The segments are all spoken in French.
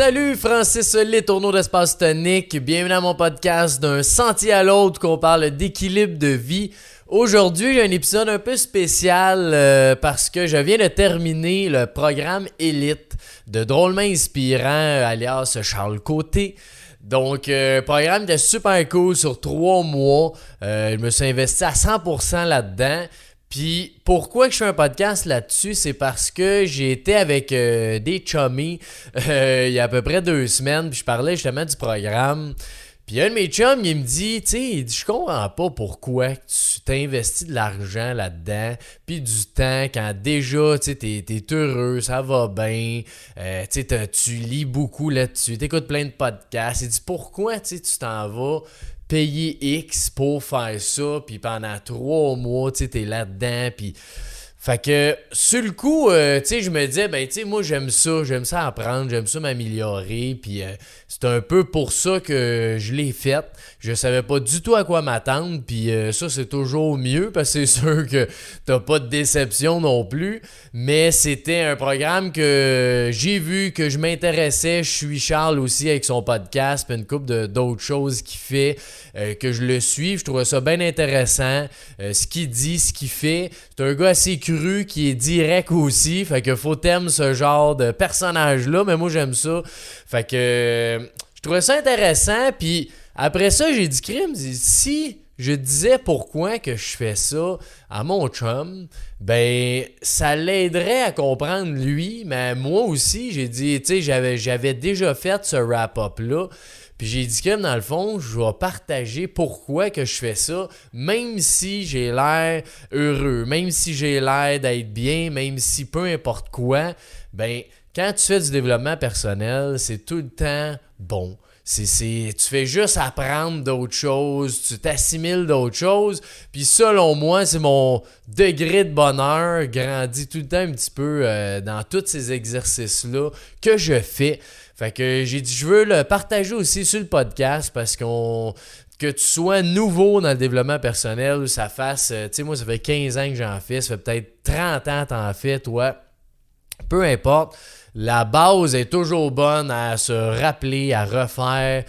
Salut, Francis Letourneau d'Espace Tonique. Bienvenue à mon podcast d'un sentier à l'autre qu'on parle d'équilibre de vie. Aujourd'hui, j'ai un épisode un peu spécial parce que je viens de terminer le programme Élite de Drôlement Inspirant, alias Charles Côté. Donc, programme était super cool sur 3 mois. Je me suis investi à 100% là-dedans. Puis pourquoi que je fais un podcast là-dessus, c'est parce que j'ai été avec des chummies il y a à peu près 2 semaines, puis je parlais justement du programme. Puis un de mes chums, il me dit, tu sais, je comprends pas pourquoi tu t'investis de l'argent là-dedans, puis du temps, quand déjà, tu sais, t'es heureux, ça va bien, tu sais, tu lis beaucoup là-dessus, t'écoutes plein de podcasts. Il dit, pourquoi, tu sais, tu t'en vas payer X pour faire ça, puis pendant 3 mois, tu sais, t'es là-dedans, puis... Fait que, sur le coup, tu sais, je me disais, ben, tu sais, moi, j'aime ça apprendre, j'aime ça m'améliorer, puis c'est un peu pour ça que je l'ai fait. Je savais pas du tout à quoi m'attendre, puis ça, c'est toujours mieux, parce que c'est sûr que t'as pas de déception non plus, mais c'était un programme que j'ai vu, que je m'intéressais. Je suis Charles aussi avec son podcast, puis une couple d'autres choses qu'il fait, que je le suis. Je trouvais ça bien intéressant, ce qu'il dit, ce qu'il fait. C'est un gars assez cru, qui est direct aussi, fait que faut t'aimer ce genre de personnage-là, mais moi j'aime ça. Fait que je trouvais ça intéressant, puis après ça, j'ai dit crime, si je disais pourquoi que je fais ça à mon chum, ben ça l'aiderait à comprendre lui, mais moi aussi, j'ai dit, tu sais, j'avais déjà fait ce wrap-up-là. Puis j'ai dit que dans le fond, je vais partager pourquoi que je fais ça, même si j'ai l'air heureux, même si j'ai l'air d'être bien, même si peu importe quoi, ben quand tu fais du développement personnel, c'est tout le temps bon. Tu fais juste apprendre d'autres choses, tu t'assimiles d'autres choses, puis selon moi, c'est mon degré de bonheur grandit tout le temps un petit peu dans tous ces exercices-là que je fais. Fait que j'ai dit, je veux le partager aussi sur le podcast parce que tu sois nouveau dans le développement personnel, ça fasse, tu sais, moi, ça fait 15 ans que j'en fais, ça fait peut-être 30 ans que t'en fais, toi. Peu importe, la base est toujours bonne à se rappeler, à refaire.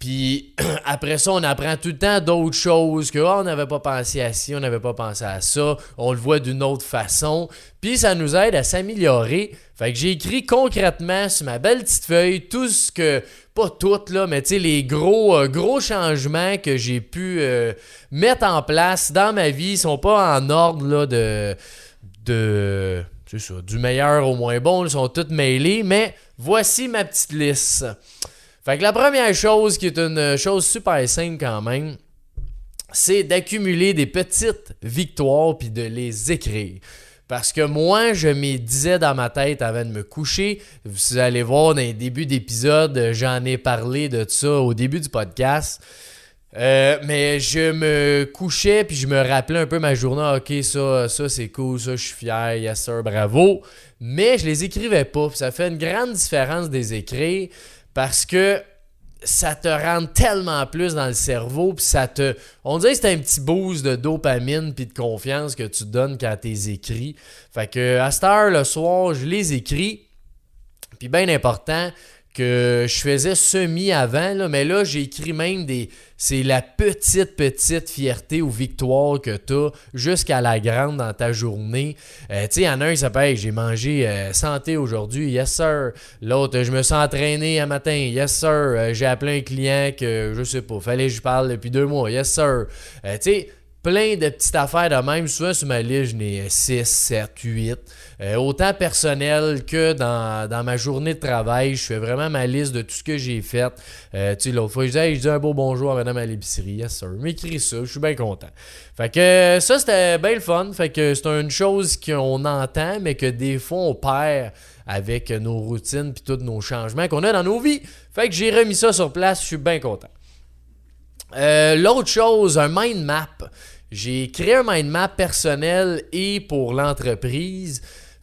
Puis après ça, on apprend tout le temps d'autres choses que on n'avait pas pensé à ci, on n'avait pas pensé à ça, on le voit d'une autre façon. Puis ça nous aide à s'améliorer. Fait que j'ai écrit concrètement sur ma belle petite feuille tout ce que, pas tout là, mais tu sais, les gros changements que j'ai pu mettre en place dans ma vie. Ils sont pas en ordre là c'est ça, du meilleur au moins bon, ils sont tous mêlés, mais voici ma petite liste. Fait que la première chose, qui est une chose super simple quand même, c'est d'accumuler des petites victoires puis de les écrire. Parce que moi, je me disais dans ma tête avant de me coucher, vous allez voir dans les débuts d'épisode, j'en ai parlé de ça au début du podcast, mais je me couchais puis je me rappelais un peu ma journée. Ok, ça c'est cool, ça je suis fier, yes sir, bravo. Mais je les écrivais pas. Puis ça fait une grande différence de les écrire parce que ça te rentre tellement plus dans le cerveau. Puis on dirait que c'est un petit boost de dopamine puis de confiance que tu te donnes quand tu les écris. Fait que à cette heure, le soir, je les écris. Puis bien important que je faisais semi avant, là, mais là, j'ai écrit même c'est la petite fierté ou victoire que tu as jusqu'à la grande dans ta journée. Tu sais, il y en a un qui s'appelle hey, j'ai mangé santé aujourd'hui, yes sir. L'autre, je me suis entraîné un matin, yes sir. J'ai appelé un client que, je sais pas, fallait que je parle depuis 2 mois, yes sir. Tu sais, plein de petites affaires de même. Souvent, sur ma liste, j'en ai 6, 7, 8. Autant personnel que dans ma journée de travail. Je fais vraiment ma liste de tout ce que j'ai fait. Tu sais, l'autre fois, je dis un beau bonjour à madame à l'épicerie. Yes, sir. M'écris ça. Je suis bien content. Fait que ça, c'était bien le fun. Fait que c'est une chose qu'on entend, mais que des fois, on perd avec nos routines puis tous nos changements qu'on a dans nos vies. Fait que j'ai remis ça sur place. Je suis bien content. L'autre chose, un mind map. J'ai créé un mind map personnel et pour l'entreprise.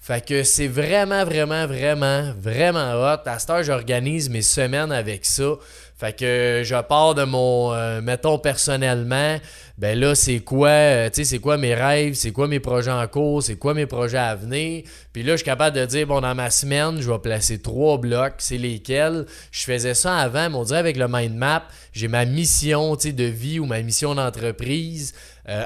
Fait que c'est vraiment, vraiment, vraiment, vraiment hot. À cette heure, j'organise mes semaines avec ça. Fait que je pars de mon, mettons personnellement, ben là, c'est quoi, tu sais, c'est quoi mes rêves, c'est quoi mes projets en cours, c'est quoi mes projets à venir. Puis là, je suis capable de dire, bon, dans ma semaine, je vais placer 3 blocs, c'est lesquels. Je faisais ça avant, mais on dirait avec le mind map, j'ai ma mission, tu sais, de vie ou ma mission d'entreprise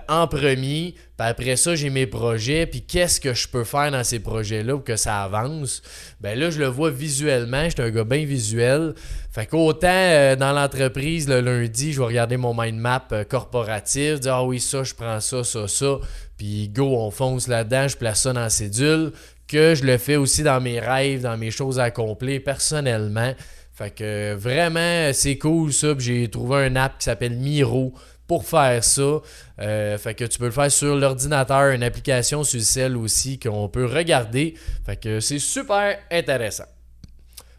en premier. Puis après ça, j'ai mes projets, puis qu'est-ce que je peux faire dans ces projets-là pour que ça avance. Ben là, je le vois visuellement, j'étais un gars bien visuel. Fait qu'autant dans l'entreprise, le lundi, je vais regarder mon mind map corporatif, dire « Ah oui, ça, je prends ça, ça, ça. » Puis go, on fonce là-dedans, je place ça dans la cédule. Que je le fais aussi dans mes rêves, dans mes choses à accomplir personnellement. Fait que vraiment, c'est cool ça. Puis j'ai trouvé un app qui s'appelle Miro pour faire ça. Fait que tu peux le faire sur l'ordinateur, une application sur le cell aussi qu'on peut regarder. Fait que c'est super intéressant.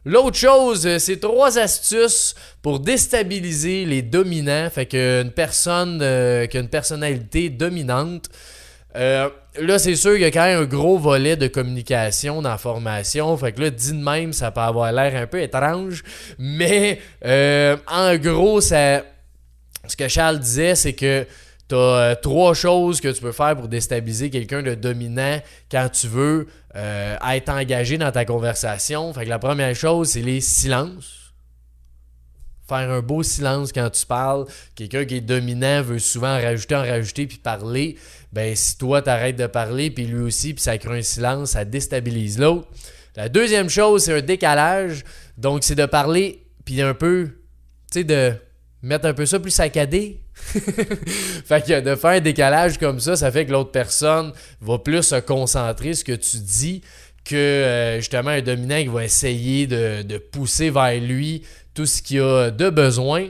L'autre chose, c'est 3 astuces pour déstabiliser les dominants. Fait qu'une personne qui a une personnalité dominante, là, c'est sûr qu'il y a quand même un gros volet de communication dans la formation. Fait que là, dit de même, ça peut avoir l'air un peu étrange. Mais en gros, ce que Charles disait, c'est que tu as 3 choses que tu peux faire pour déstabiliser quelqu'un de dominant quand tu veux être engagé dans ta conversation. Fait que la première chose, c'est les silences. Faire un beau silence quand tu parles. Quelqu'un qui est dominant veut souvent en rajouter puis parler. Ben si toi t'arrêtes de parler puis lui aussi puis ça crée un silence, ça déstabilise l'autre. La deuxième chose, c'est un décalage. Donc c'est de parler puis un peu, tu sais, de mettre un peu ça plus saccadé. Fait que de faire un décalage comme ça fait que l'autre personne va plus se concentrer sur ce que tu dis que justement un dominant qui va essayer de pousser vers lui tout ce qu'il a de besoin.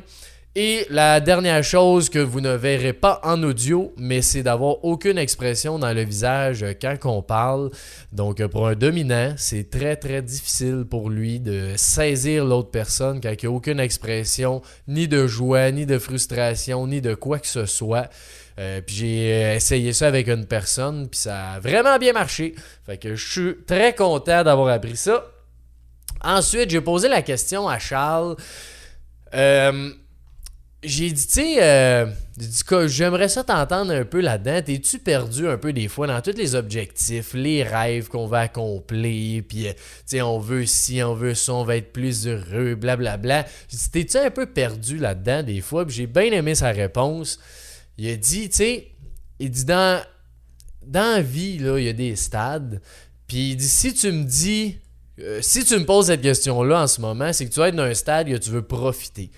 Et la dernière chose que vous ne verrez pas en audio, mais c'est d'avoir aucune expression dans le visage quand on parle. Donc pour un dominant, c'est très très difficile pour lui de saisir l'autre personne quand il n'y a aucune expression, ni de joie, ni de frustration, ni de quoi que ce soit. Puis j'ai essayé ça avec une personne, puis ça a vraiment bien marché. Fait que je suis très content d'avoir appris ça. Ensuite, j'ai posé la question à Charles. J'ai dit, tu sais, j'aimerais ça t'entendre un peu là-dedans. T'es-tu perdu un peu des fois dans tous les objectifs, les rêves qu'on va accomplir, puis, tu sais, on veut ci, on veut ça, on va être plus heureux, blablabla. J'ai dit, t'es-tu un peu perdu là-dedans des fois? Puis j'ai bien aimé sa réponse. Il a dit, tu sais, il dit, dans la vie, là, il y a des stades. Puis il dit, si tu me poses cette question-là en ce moment, c'est que tu vas être dans un stade que tu veux profiter.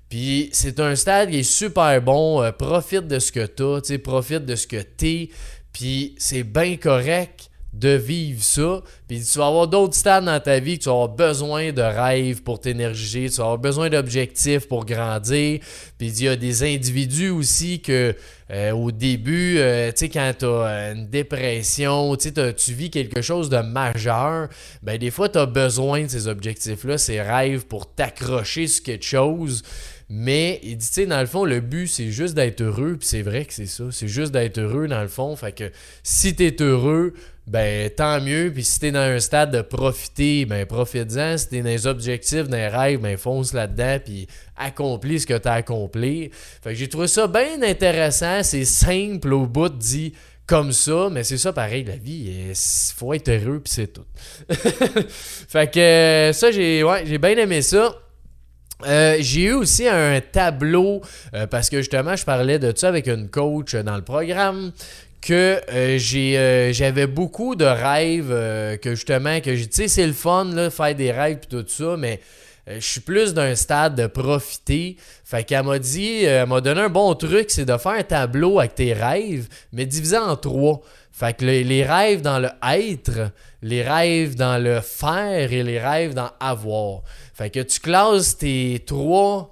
Puis c'est un stade qui est super bon, profite de ce que t'as, profite de ce que t'es, puis c'est bien correct de vivre ça. Puis tu vas avoir d'autres stades dans ta vie que tu vas avoir besoin de rêves pour t'énergiser, tu vas avoir besoin d'objectifs pour grandir. Puis il y a des individus aussi que au début, tu sais, quand tu as une dépression, tu vis quelque chose de majeur, ben des fois tu as besoin de ces objectifs-là, ces rêves pour t'accrocher sur quelque chose. Mais il dit, tu sais, dans le fond, le but, c'est juste d'être heureux. Puis c'est vrai que c'est ça. C'est juste d'être heureux, dans le fond. Fait que si t'es heureux, ben tant mieux. Puis si t'es dans un stade de profiter, ben profite-en. Si t'es dans les objectifs, dans les rêves, ben fonce là-dedans. Puis accomplis ce que t'as accompli. Fait que j'ai trouvé ça bien intéressant. C'est simple au bout dit comme ça. Mais c'est ça pareil, la vie. Il faut être heureux, puis c'est tout. Fait que ça, j'ai bien aimé ça. J'ai eu aussi un tableau parce que justement je parlais de ça avec une coach dans le programme que j'avais beaucoup de rêves que justement que tu sais c'est le fun là, faire des rêves et tout ça, mais je suis plus d'un stade de profiter. Fait qu'elle m'a dit, elle m'a donné un bon truc, c'est de faire un tableau avec tes rêves, mais divisé en 3. Fait que les rêves dans le être, les rêves dans le faire et les rêves dans avoir. Fait que tu classes tous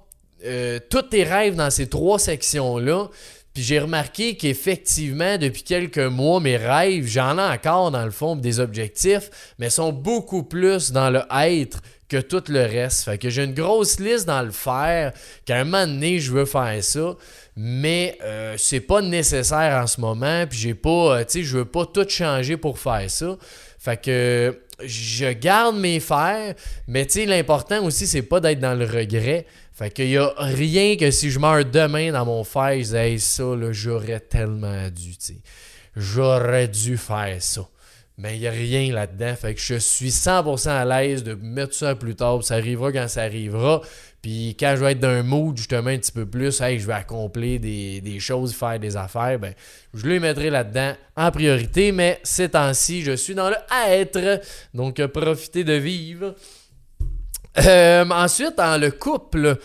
tes rêves dans ces 3 sections-là. Puis j'ai remarqué qu'effectivement, depuis quelques mois, mes rêves, j'en ai encore dans le fond des objectifs, mais sont beaucoup plus dans le être que tout le reste. Fait que j'ai une grosse liste dans le faire, qu'à un moment donné, je veux faire ça, mais c'est pas nécessaire en ce moment, puis j'ai pas, je veux pas tout changer pour faire ça. Fait que je garde mes fers, mais l'important aussi, c'est pas d'être dans le regret. Fait qu'il y a rien que si je meurs demain dans mon fer, je dis hey, ça, là, j'aurais tellement dû, j'aurais dû faire ça. Mais il n'y a rien là-dedans. Fait que je suis 100% à l'aise de mettre ça plus tard. Ça arrivera quand ça arrivera. Puis quand je vais être dans un mood justement un petit peu plus, hey, je vais accomplir des choses, faire des affaires, ben je les mettrai là-dedans en priorité. Mais ces temps-ci, je suis dans le être. Donc profitez de vivre. Ensuite, dans le couple,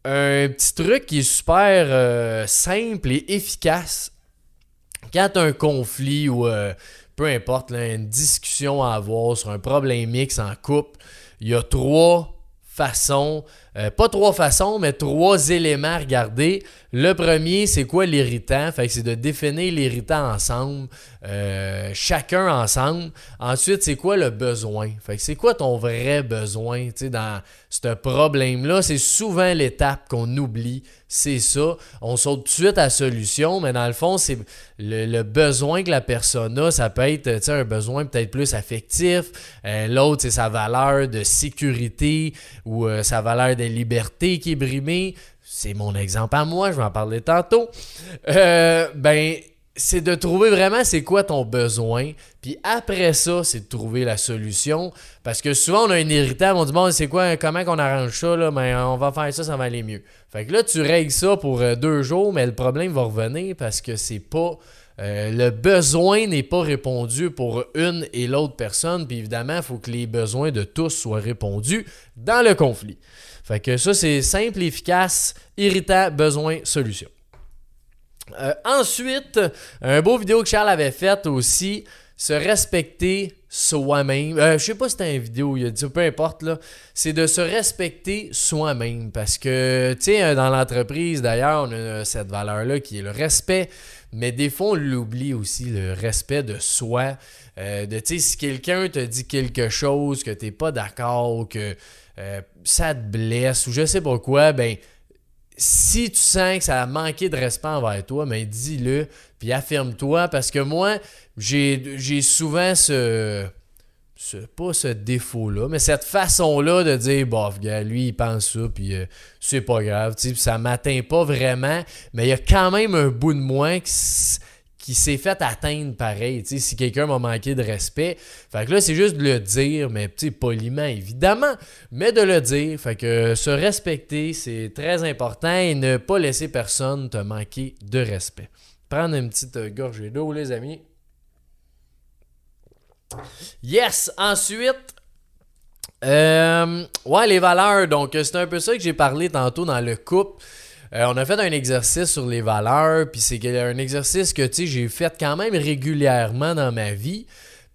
un petit truc qui est super simple et efficace. Quand tu as un conflit ou peu importe, là, une discussion à avoir sur un problème X en couple, il y a 3 façons, pas 3 façons, mais 3 éléments à regarder. Le premier, c'est quoi l'irritant? Fait que c'est de définir l'irritant ensemble, chacun ensemble. Ensuite, c'est quoi le besoin? Fait que c'est quoi ton vrai besoin? Tu sais, dans ce problème-là, c'est souvent l'étape qu'on oublie. C'est ça. On saute tout de suite à la solution, mais dans le fond, c'est le besoin que la personne a. Ça peut être un besoin peut-être plus affectif. L'autre, c'est sa valeur de sécurité ou sa valeur de liberté qui est brimée. C'est mon exemple à moi, je vais en parler tantôt. C'est de trouver vraiment c'est quoi ton besoin. Puis après ça, c'est de trouver la solution. Parce que souvent, on a un irritant, on dit bon, c'est quoi, comment qu'on arrange ça, là? Ben, on va faire ça, ça va aller mieux. Fait que là, tu règles ça pour 2 jours, mais le problème va revenir parce que c'est pas. Le besoin n'est pas répondu pour une et l'autre personne. Puis évidemment, il faut que les besoins de tous soient répondus dans le conflit. Fait que ça, c'est simple, efficace, irritant, besoin, solution. Ensuite, un beau vidéo que Charles avait fait aussi, se respecter soi-même. Je sais pas si c'était une vidéo, il a dit peu importe, là. C'est de se respecter soi-même. Parce que, tu sais, dans l'entreprise, d'ailleurs, on a cette valeur-là qui est le respect. Mais des fois, on l'oublie aussi, le respect de soi. Tu sais, si quelqu'un te dit quelque chose, que t'es pas d'accord, ou que ça te blesse, ou je sais pas quoi, ben si tu sens que ça a manqué de respect envers toi, ben dis-le, puis affirme-toi, parce que moi, j'ai souvent pas ce défaut-là, mais cette façon-là de dire, bof, gars, lui, il pense ça, puis c'est pas grave, tu sais, ça m'atteint pas vraiment, mais il y a quand même un bout de moi qui s'est fait atteindre pareil, tu sais, si quelqu'un m'a manqué de respect. Fait que là, c'est juste de le dire, mais tu sais, poliment, évidemment, mais de le dire. Fait que se respecter, c'est très important et ne pas laisser personne te manquer de respect. Prendre une petite gorgée d'eau, les amis. Yes! Ensuite, les valeurs. Donc, c'est un peu ça que j'ai parlé tantôt dans le couple. On a fait un exercice sur les valeurs, puis c'est un exercice que j'ai fait quand même régulièrement dans ma vie.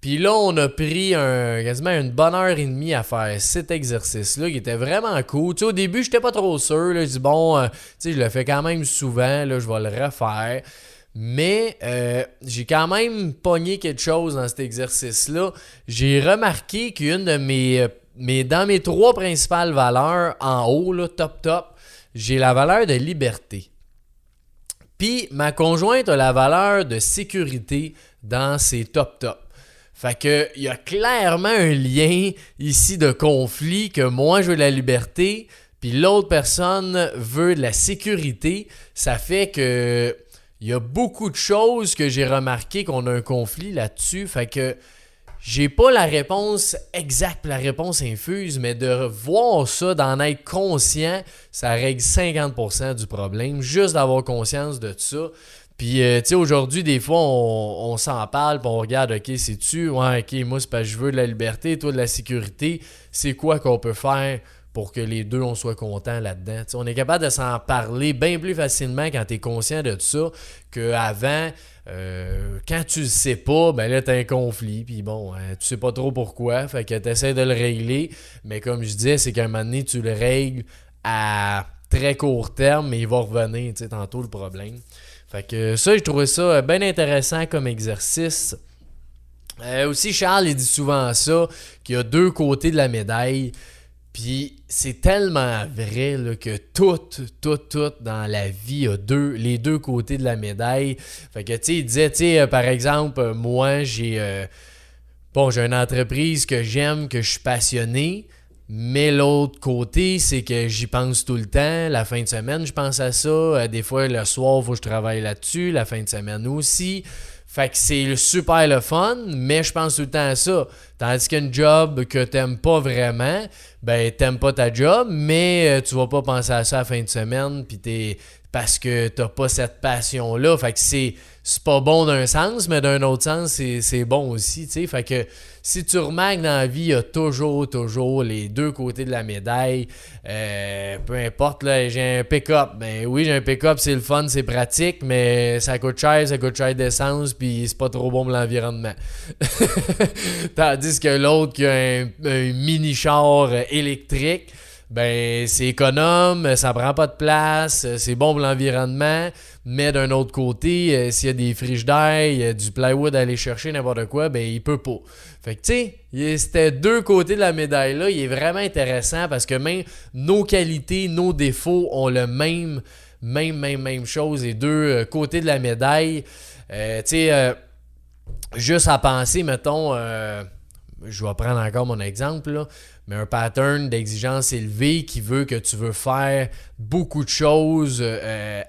Puis là, on a pris quasiment une bonne heure et demie à faire cet exercice-là qui était vraiment cool. Tu sais, au début, j'étais pas trop sûr. Là, je dis bon, je le fais quand même souvent, là, je vais le refaire. Mais j'ai quand même pogné quelque chose dans cet exercice-là. J'ai remarqué qu'une de dans mes 3 principales valeurs, en haut, là, top, j'ai la valeur de liberté. Puis ma conjointe a la valeur de sécurité dans ses top. Fait que il y a clairement un lien ici de conflit que moi je veux de la liberté, puis l'autre personne veut de la sécurité. Ça fait que il y a beaucoup de choses que j'ai remarqué qu'on a un conflit là-dessus. Fait que j'ai pas la réponse exacte, la réponse infuse, mais de voir ça, d'en être conscient, ça règle 50% du problème. Juste d'avoir conscience de ça. Puis, tu sais, aujourd'hui, des fois, on s'en parle, puis on regarde, OK, c'est-tu? Ouais, OK, moi, c'est parce que je veux de la liberté, toi, de la sécurité. C'est quoi qu'on peut faire pour que les deux, on soit contents là-dedans? T'sais, on est capable de s'en parler bien plus facilement quand tu es conscient de ça qu'avant. Quand tu le sais pas, ben là, t'as un conflit, puis bon, tu sais pas trop pourquoi, fait que t'essaies de le régler, mais comme je disais, c'est qu'à un moment donné, tu le règles à très court terme, mais il va revenir, tu sais, tantôt le problème. Fait que ça, j'ai trouvé ça bien intéressant comme exercice. Aussi, Charles, il dit souvent ça, qu'il y a 2 côtés de la médaille. Puis c'est tellement vrai là, que tout dans la vie a les deux côtés de la médaille. Fait que tu sais, il disait, tu sais, par exemple, moi j'ai une entreprise que j'aime, que je suis passionné. Mais l'autre côté, c'est que j'y pense tout le temps. La fin de semaine, je pense à ça. Des fois, le soir, il faut que je travaille là-dessus. La fin de semaine aussi. Fait que c'est super le fun, mais je pense tout le temps à ça. Tandis qu'une job que t'aimes pas vraiment, ben t'aimes pas ta job, mais tu vas pas penser à ça la fin de semaine, pis parce que t'as pas cette passion-là. Fait que c'est pas bon d'un sens, mais d'un autre sens, c'est bon aussi, tu sais. Fait que si tu remarques dans la vie, il y a toujours les deux côtés de la médaille. Peu importe, là, j'ai un pick-up. Ben oui, j'ai un pick-up, c'est le fun, c'est pratique, mais ça coûte cher d'essence, puis c'est pas trop bon pour l'environnement. Tandis que l'autre qui a un mini-char électrique, ben c'est économe, ça prend pas de place, c'est bon pour l'environnement, mais d'un autre côté, s'il y a des frigidaires, il y a du plywood à aller chercher, n'importe quoi, ben il peut pas. Fait que tu sais, c'était deux côtés de la médaille là, il est vraiment intéressant parce que même nos qualités, nos défauts ont le même chose, les deux côtés de la médaille. Tu sais, juste à penser, mettons, je vais prendre encore mon exemple, là, mais un pattern d'exigence élevée qui veut que tu veux faire beaucoup de choses,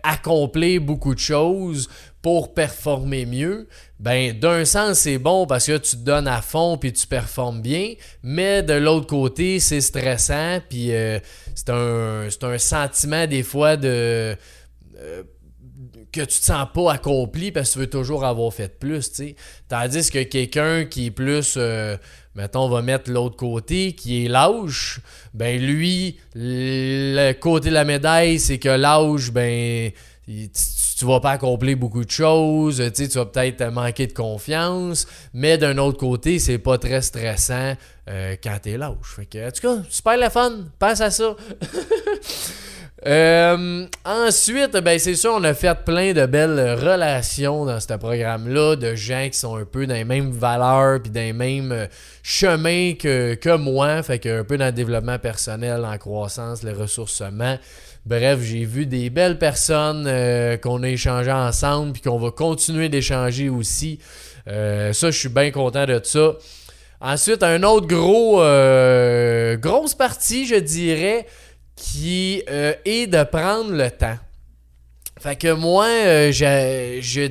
accomplir beaucoup de choses pour performer mieux, ben d'un sens c'est bon parce que tu te donnes à fond puis tu performes bien, mais de l'autre côté c'est stressant puis c'est un sentiment des fois de que tu te sens pas accompli parce que tu veux toujours avoir fait plus, tu sais. Tandis que quelqu'un qui est plus, mettons, on va mettre l'autre côté, qui est lâche, ben lui, le côté de la médaille, c'est que lâche, ben, tu vas pas accomplir beaucoup de choses, tu sais, tu vas peut-être manquer de confiance, mais d'un autre côté, c'est pas très stressant quand t'es lâche. Fait que, en tout cas, super le fun, pense à ça. Ensuite, ben c'est sûr, on a fait plein de belles relations dans ce programme-là, de gens qui sont un peu dans les mêmes valeurs puis dans les mêmes chemins que moi, fait que un peu dans le développement personnel, en croissance, le ressourcement. Bref, j'ai vu des belles personnes qu'on a échangé ensemble puis qu'on va continuer d'échanger aussi. Ça, je suis bien content de ça. Ensuite, un autre grosse partie, je dirais, qui est de prendre le temps. Fait que moi, je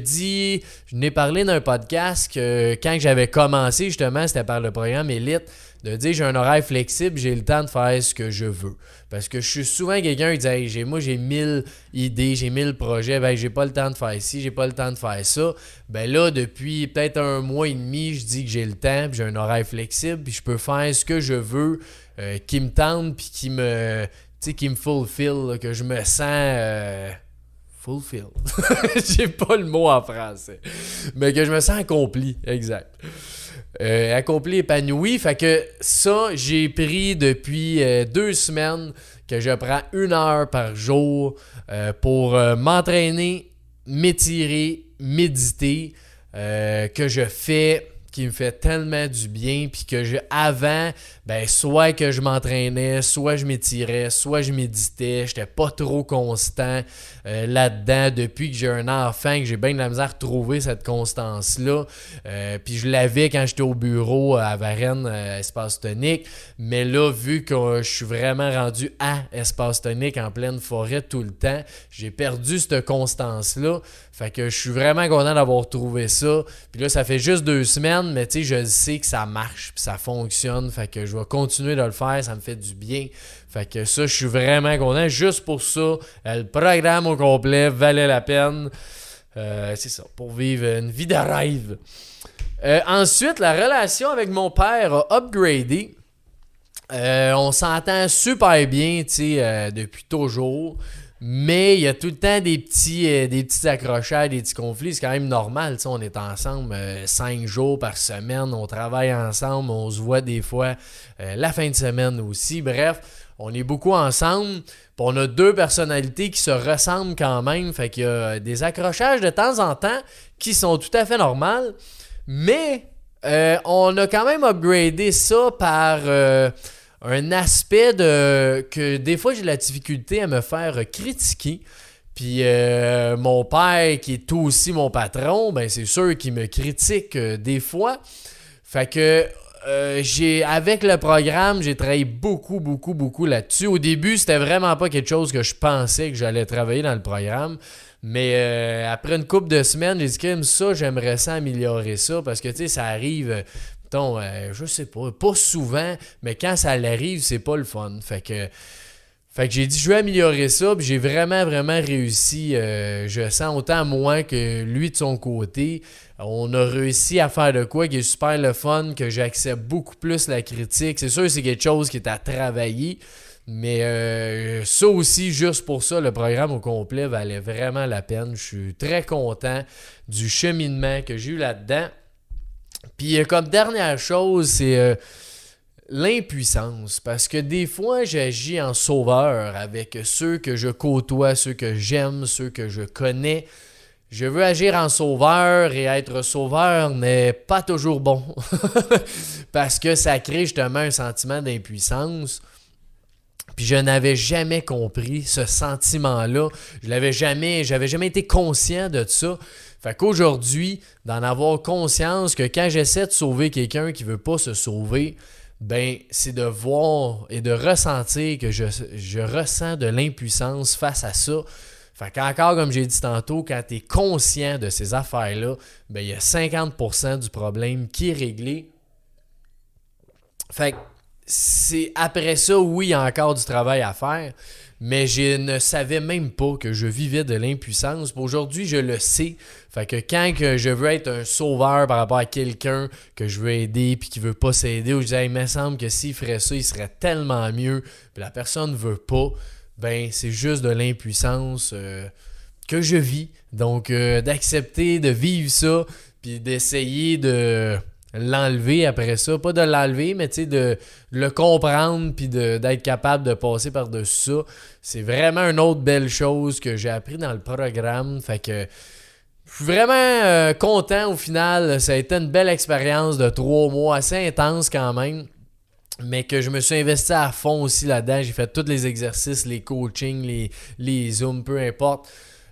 n'ai parlé d'un podcast que quand j'avais commencé, justement, c'était par le programme Élite, de dire j'ai un horaire flexible, j'ai le temps de faire ce que je veux. Parce que je suis souvent quelqu'un qui dit hey, j'ai 1000 idées, j'ai 1000 projets, ben j'ai pas le temps de faire ci, j'ai pas le temps de faire ça. Ben là, depuis peut-être 1 mois et demi, je dis que j'ai le temps, puis j'ai un horaire flexible, puis je peux faire ce que je veux, qui me tente, puis qui me fulfill, là, que je me sens fulfill. J'ai pas le mot en français. Mais que je me sens accompli, exact. Accompli, épanoui. Fait que ça, j'ai pris depuis 2 semaines que je prends 1 heure par jour pour m'entraîner, m'étirer, méditer, que je fais, qui me fait tellement du bien, puis que avant, ben soit que je m'entraînais, soit je m'étirais, soit je méditais, j'étais pas trop constant là-dedans depuis que j'ai un enfant, que j'ai bien de la misère à retrouver cette constance-là, puis je l'avais quand j'étais au bureau à Varennes, Espace Tonique, mais là, vu que je suis vraiment rendu à Espace Tonique en pleine forêt tout le temps, j'ai perdu cette constance-là, fait que je suis vraiment content d'avoir trouvé ça, puis là, ça fait juste 2 semaines, mais tu sais, je sais que ça marche, puis ça fonctionne, fait que je vais continuer de le faire, ça me fait du bien. Fait que ça, je suis vraiment content. Juste pour ça, le programme au complet valait la peine. C'est ça, pour vivre une vie de rêve. Ensuite, la relation avec mon père a upgradé. On s'entend super bien, tu sais, depuis toujours. Mais il y a tout le temps des petits accrochages, des petits conflits. C'est quand même normal, tu sais, on est ensemble 5 jours par semaine, on travaille ensemble, on se voit des fois la fin de semaine aussi. Bref, on est beaucoup ensemble. Puis on a 2 personnalités qui se ressemblent quand même. Fait qu'il y a des accrochages de temps en temps qui sont tout à fait normaux. Mais on a quand même upgradé ça par... un aspect que des fois j'ai de la difficulté à me faire critiquer. Puis mon père, qui est aussi mon patron, ben c'est sûr qu'il me critique des fois. Fait que avec le programme, j'ai travaillé beaucoup là-dessus. Au début, c'était vraiment pas quelque chose que je pensais que j'allais travailler dans le programme. Mais après une couple de semaines, j'ai dit que ça, j'aimerais ça améliorer ça. Parce que tu sais, ça arrive, mettons, je sais pas souvent, mais quand ça arrive, c'est pas le fun. Fait que j'ai dit, je vais améliorer ça, puis j'ai vraiment réussi. Je sens autant moi que lui de son côté. On a réussi à faire de quoi qui est super le fun, que j'accepte beaucoup plus la critique. C'est sûr, c'est quelque chose qui est à travailler, mais ça aussi, juste pour ça, le programme au complet valait vraiment la peine. Je suis très content du cheminement que j'ai eu là-dedans. Puis comme dernière chose, c'est l'impuissance, parce que des fois j'agis en sauveur avec ceux que je côtoie, ceux que j'aime, ceux que je connais. Je veux agir en sauveur et être sauveur n'est pas toujours bon parce que ça crée justement un sentiment d'impuissance. Puis je n'avais jamais compris ce sentiment-là. J'avais jamais été conscient de ça. Fait qu'aujourd'hui, d'en avoir conscience que quand j'essaie de sauver quelqu'un qui veut pas se sauver, ben c'est de voir et de ressentir que je ressens de l'impuissance face à ça. Fait qu'encore, comme j'ai dit tantôt, quand tu es conscient de ces affaires-là, ben il y a 50% du problème qui est réglé. Fait que c'est après ça, oui, il y a encore du travail à faire, mais je ne savais même pas que je vivais de l'impuissance. Aujourd'hui, je le sais. Fait que quand je veux être un sauveur par rapport à quelqu'un que je veux aider puis qui veut pas s'aider, ou je dis, hey, il me semble que s'il ferait ça, il serait tellement mieux, puis la personne ne veut pas, ben c'est juste de l'impuissance que je vis. Donc, d'accepter de vivre ça, puis d'essayer de l'enlever après ça. Pas de l'enlever, mais tu sais, de le comprendre puis d'être capable de passer par-dessus ça. C'est vraiment une autre belle chose que j'ai appris dans le programme. Fait que je suis vraiment content au final. Ça a été une belle expérience de 3 mois, assez intense quand même. Mais que je me suis investi à fond aussi là-dedans. J'ai fait tous les exercices, les coachings, les zooms, peu importe.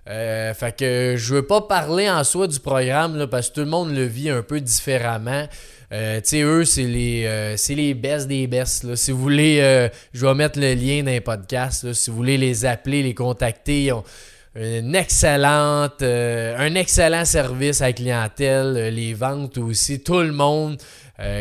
Fait que je veux pas parler en soi du programme là, parce que tout le monde le vit un peu différemment. Tu sais, eux, c'est les best des best. Là. Si vous voulez, je vais mettre le lien dans les podcasts. Là. Si vous voulez les appeler, les contacter, ils ont un excellent service à la clientèle, les ventes aussi, tout le monde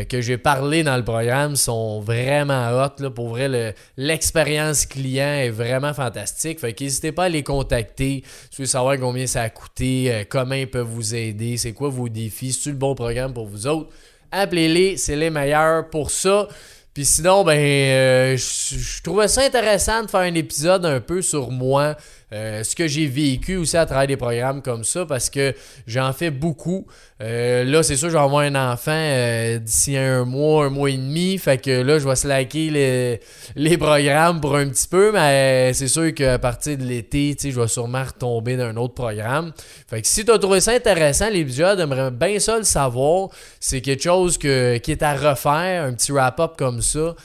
que j'ai parlé dans le programme sont vraiment hot. Là. Pour vrai, l'expérience client est vraiment fantastique. Fait qu'hésitez pas à les contacter. Si vous voulez savoir combien ça a coûté, comment ils peuvent vous aider, c'est quoi vos défis, c'est-tu le bon programme pour vous autres. Appelez-les, c'est les meilleurs pour ça. Puis sinon, je trouvais ça intéressant de faire un épisode un peu sur moi, ce que j'ai vécu aussi à travers des programmes comme ça, parce que j'en fais beaucoup. Là, c'est sûr, je vais avoir un enfant d'ici un mois et demi, fait que là, je vais slacker les programmes pour un petit peu, mais c'est sûr qu'à partir de l'été, je vais sûrement retomber dans un autre programme. Fait que si tu as trouvé ça intéressant, l'épisode, j'aimerais bien ça le savoir. C'est quelque chose qui est à refaire, un petit wrap-up comme ça.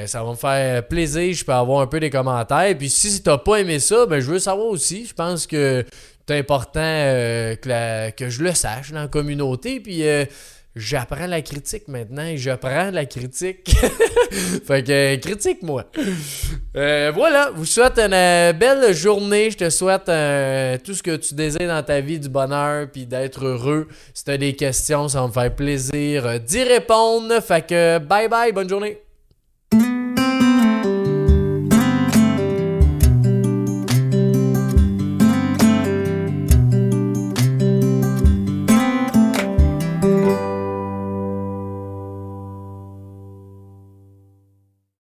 Ça va me faire plaisir, je peux avoir un peu des commentaires. Puis si t'as pas aimé ça, ben je veux savoir aussi. Je pense que c'est important que je le sache dans la communauté. Puis j'apprends la critique maintenant et je prends la critique. Fait que critique-moi. Voilà, je vous souhaite une belle journée. Je te souhaite tout ce que tu désires dans ta vie, du bonheur puis d'être heureux. Si tu as des questions, ça va me faire plaisir d'y répondre. Fait que bye bye, bonne journée.